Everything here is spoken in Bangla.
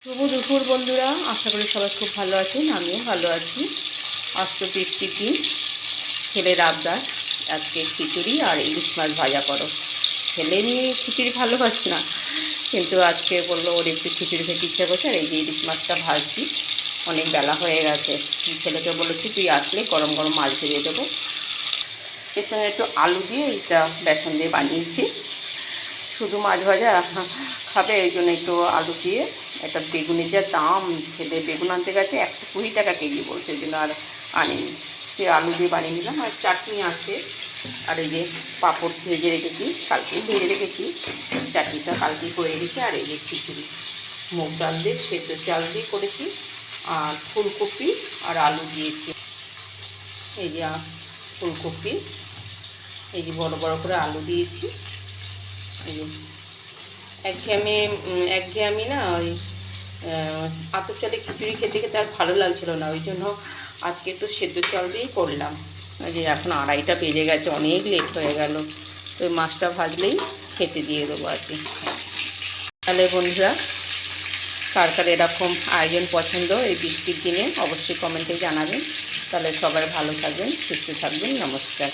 শুভ দুপুর বন্ধুরা, আশা করি সবাই খুব ভালো আছেন। আমিও ভালো আছি। আজ তো বৃষ্টির দিন, ছেলের আবদার আজকে খিচুড়ি আর ইলিশ মাছ ভাজা করো। ছেলে নিয়ে খিচুড়ি ভালোবাসে না, কিন্তু আজকে বললো ওর একটু খিচুড়ি খেতে ইচ্ছা করছে। আর এই যে ইলিশ মাছটা ভাজছি, অনেক বেলা হয়ে গেছে। ছেলেকে বলেছি তুই আসলে গরম গরম মাছ ভেজে দেবো। এর সঙ্গে একটু আলু দিয়ে এটা বেসন দিয়ে বানিয়েছি। শুধু মাছ ভাজা খাবে, এই জন্য একটু আলু দিয়ে একটা বেগুনের যা দাম, ছেলে বেগুন আনতে গেছে 120 টাকা কেজি বলছে, ওই জন্য আর আনিনি। সে আলু দিয়ে বানিয়ে নিলাম। আর চাটনি আছে, আর এই যে পাঁপড় ভেজে রেখেছি, কালকেই ভেজে রেখেছি। চাটনিটা কালকেই করে রেখেছি। আর এই যে খিচুড়ি মুগ ডাল দিয়ে সেদ্ধ চাল দিয়ে করেছি, আর ফুলকপি আর আলু দিয়েছি। এই যে ফুলকপি, এই যে বড় বড় করে আলু দিয়েছি। এই যে একঘেয়েমি না, ওই আতপ চালে খিচুড়ি খেতে খেতে আর ভালো লাগছিলো না, ওই জন্য আজকে একটু সেদ্ধ চাল দিয়েই করলাম। ওই যে এখন 2:30টা বেজে গেছে, অনেক লেট হয়ে গেল। তো ওই মাছটা ভাজলেই খেতে দিয়ে দেবো আর কি। তাহলে বন্ধুরা, কার কার এরকম আয়োজন পছন্দ এই বৃষ্টির দিনে অবশ্যই কমেন্টে জানাবেন। তাহলে সবাই ভালো থাকবেন, সুস্থ থাকবেন। নমস্কার।